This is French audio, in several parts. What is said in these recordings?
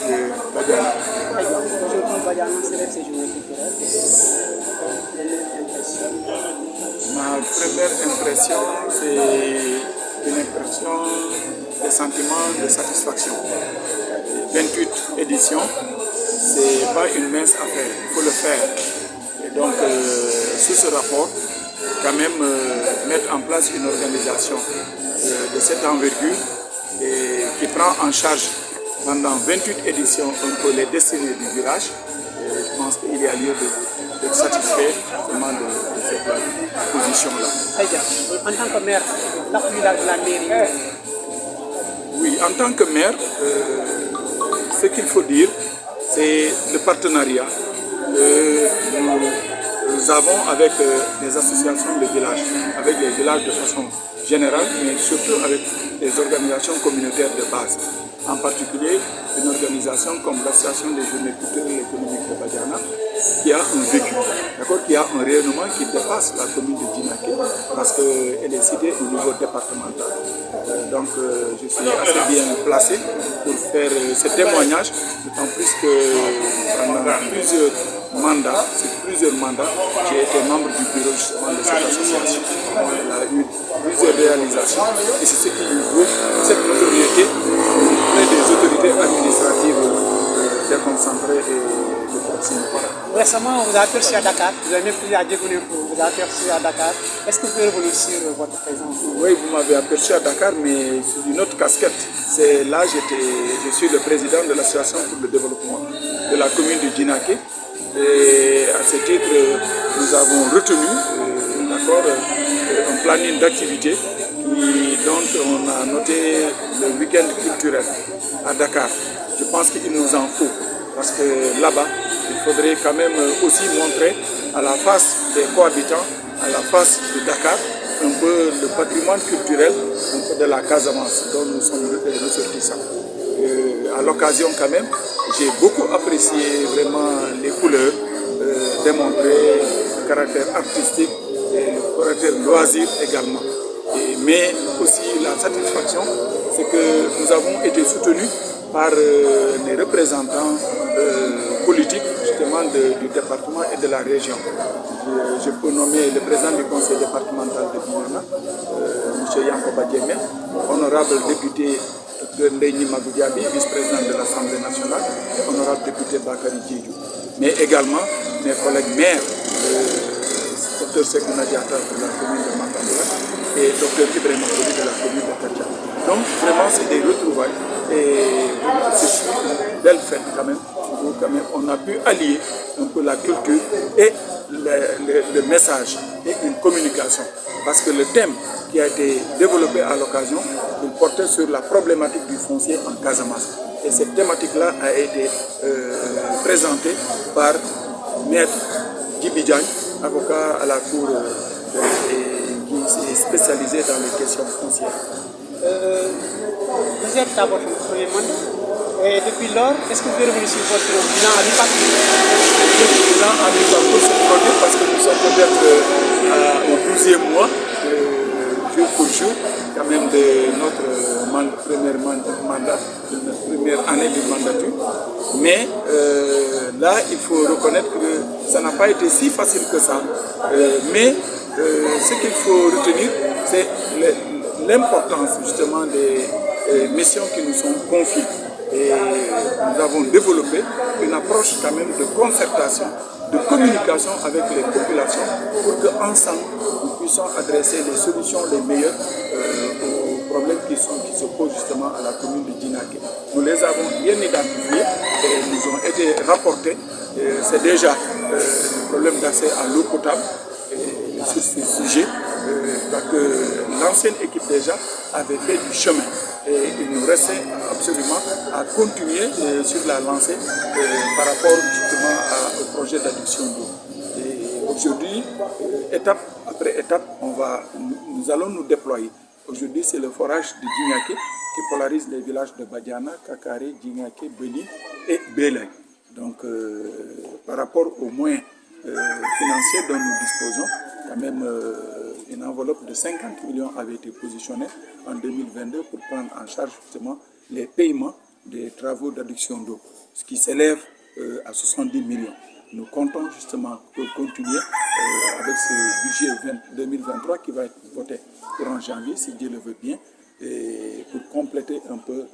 de Badiana. Aujourd'hui, Badiana célèbre ses journées culturelles. Ma première impression, c'est une impression de sentiment de satisfaction. 28 éditions, c'est pas une mince affaire, il faut le faire. Et donc, sous ce rapport, quand même mettre en place une organisation de cette envergure et qui prend en charge pendant 28 éditions un peu les destinées du village. Et je pense qu'il y a lieu d'être satisfait vraiment de cette position-là. Très bien. En tant que maire, l'appui de la mairie. Oui, en tant que maire, ce qu'il faut dire, c'est le partenariat que nous avons avec les associations de villages, avec les villages de façon générale, mais surtout avec les organisations communautaires de base. En particulier, une organisation comme l'Association des journées culturelles et économiques de Badiana, qui a un vécu, qui a un rayonnement qui dépasse la commune de Djinaké, parce qu'elle est citée au niveau départemental. Donc je suis assez bien placé pour faire ce témoignage, d'autant plus que pendant plusieurs mandats, j'ai été membre du bureau justement de cette association. Elle a eu plusieurs réalisations et c'est ce qui nous vaut cette notoriété auprès des autorités administratives déconcentrées et de proximité. Récemment, vous avez aperçu à Dakar, vous avez même pris à Djegounefou, vous avez aperçu à Dakar. Est-ce que vous pouvez revenir sur votre présence? Oui, vous m'avez aperçu à Dakar, mais sous une autre casquette. C'est là je suis le président de l'association pour le développement de la commune de Djinaké. Et à ce titre, nous avons retenu un planning d'activité dont on a noté le week-end culturel à Dakar. Je pense qu'il nous en faut, parce que là-bas, il faudrait quand même aussi montrer à la face des cohabitants, à la face de Dakar, un peu le patrimoine culturel un peu de la Casamance dont nous sommes ressortissants. À l'occasion quand même, j'ai beaucoup apprécié vraiment les couleurs, démontrer le caractère artistique et le caractère loisir également. Mais aussi la satisfaction, c'est que nous avons été soutenus par les représentants politiques justement du département et de la région. Je peux nommer le président du conseil départemental de Bignona, M. Yankoba Diémé, honorable député Ndeyni Magoudiabi, vice-président de l'Assemblée nationale, et honorable député Bakary Djidjou, mais également mes collègues maires, Dr Sekouna Diatta de la commune de Matamboula et Dr Ibrahima Koli de la commune de Kadja. Donc vraiment c'est des retrouvailles et c'est une belle fête quand même, où quand même on a pu allier un peu la culture et le message et une communication. Parce que le thème qui a été développé à l'occasion, il portait sur la problématique du foncier en Casamance. Et cette thématique-là a été présentée par Maître Djibi Diagne, avocat à la Cour qui est spécialisé dans les questions foncières. Vous êtes à votre premier mandat et depuis lors, est-ce que vous pouvez revenir sur votre bilan à mi-parcours? Le bilan à mi-parcours se produit parce que nous sommes peut-être au 12e mois, jour pour jour, quand même de notre première année de mandature. Mais là, il faut reconnaître que ça n'a pas été si facile que ça. Mais ce qu'il faut retenir, c'est l'importance justement des missions qui nous sont confiées. Et nous avons développé une approche quand même de concertation, de communication avec les populations pour qu'ensemble nous puissions adresser les solutions les meilleures aux problèmes qui se posent justement à la commune de Djinaké. Nous les avons bien identifiés et nous ont été rapportés. C'est déjà le problème d'accès à l'eau potable. Et sur ce sujet, que l'ancienne équipe déjà avait fait du chemin. Et il nous restait absolument à continuer sur la lancée par rapport justement au projet d'adduction d'eau. Et aujourd'hui, étape après étape, nous allons nous déployer. Aujourd'hui, c'est le forage de Djinaké qui polarise les villages de Badiana, Kakare, Djinaké, Beni et Belay. Donc, par rapport aux moyens financiers dont nous disposons, quand même une enveloppe de 50 millions avait été positionnée en 2022 pour prendre en charge justement les paiements des travaux d'adduction d'eau, ce qui s'élève à 70 millions. Nous comptons justement continuer avec ce budget 2023 qui va être voté courant janvier, si Dieu le veut bien, et pour compléter un peu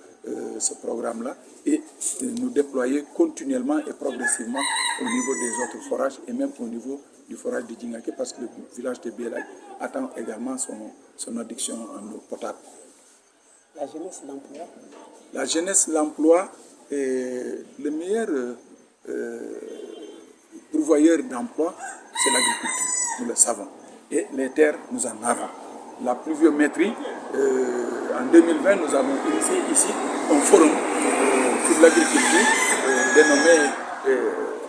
ce programme-là et nous déployer continuellement et progressivement au niveau des autres forages et même au niveau du forage de Djingaké parce que le village de Bielay attend également son adduction en eau potable. La jeunesse, l'emploi. La jeunesse, l'emploi est le meilleur pourvoyeur d'emploi, c'est l'agriculture, nous le savons. Et les terres, nous en avons. La pluviométrie, en 2020, nous avons initié ici un forum sur l'agriculture dénommé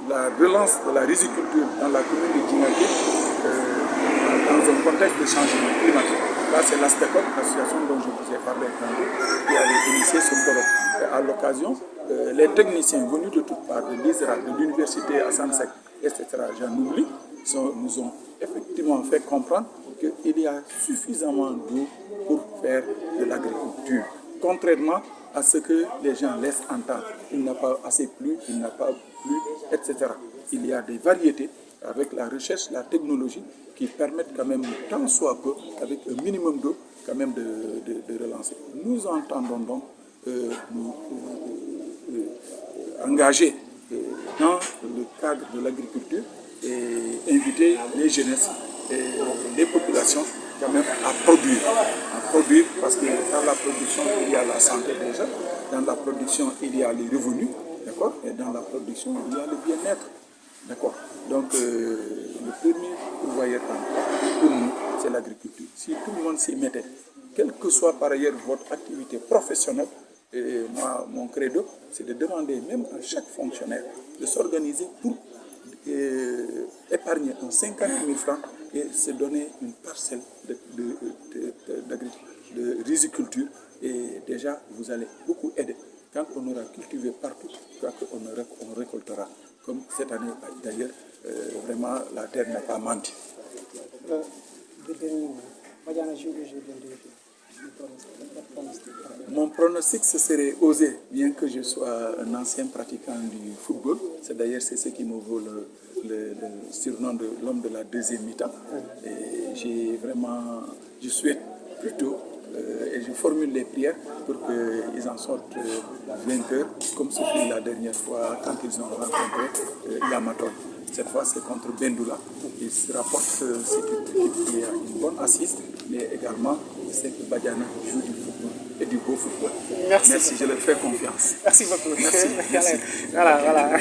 la relance de la riziculture dans la commune de Djingaké dans un contexte de changement climatique. Là, c'est l'ASTECOP, l'association dont je vous ai parlé tantôt, qui avait initié ce forum. Et à l'occasion, les techniciens venus de toutes parts, de l'ISRA, de l'université Hassan Sek, etc., j'en oublie, nous ont effectivement fait comprendre qu'il y a suffisamment d'eau pour faire de l'agriculture. Contrairement à ce que les gens laissent entendre. Il n'a pas assez plu, il n'a pas plu, etc. Il y a des variétés avec la recherche, la technologie qui permettent quand même, tant soit peu, avec un minimum d'eau, quand même de relancer. Nous entendons donc nous engager dans le cadre de l'agriculture et inviter les jeunesses et les populations quand même à produire parce que dans la production il y a la santé déjà, dans la production il y a les revenus, d'accord, et dans la production il y a le bien-être, d'accord. Donc le premier pourvoyeur pour nous c'est l'agriculture. Si tout le monde s'y mettait, quelle que soit par ailleurs votre activité professionnelle, et moi mon credo c'est de demander même à chaque fonctionnaire de s'organiser pour épargner en 50 000 francs et se donner une parcelle de riziculture et déjà vous allez beaucoup aider. Quand on aura cultivé partout, on récoltera. Comme cette année d'ailleurs, vraiment la terre n'a pas menti. Mon pronostic, ce serait oser, bien que je sois un ancien pratiquant du football. C'est d'ailleurs ce qui me vaut le surnom de l'homme de la deuxième mi-temps. Et je souhaite plutôt, et je formule les prières pour qu'ils en sortent vainqueurs, comme ce fut la dernière fois quand ils ont rencontré Yamaton. Cette fois, c'est contre Bendoula. Il se rapporte cette équipe qui a une bonne assise, mais également c'est que Badiana joue du football et du beau football. Merci, je leur fais confiance. Merci beaucoup. Merci. Voilà.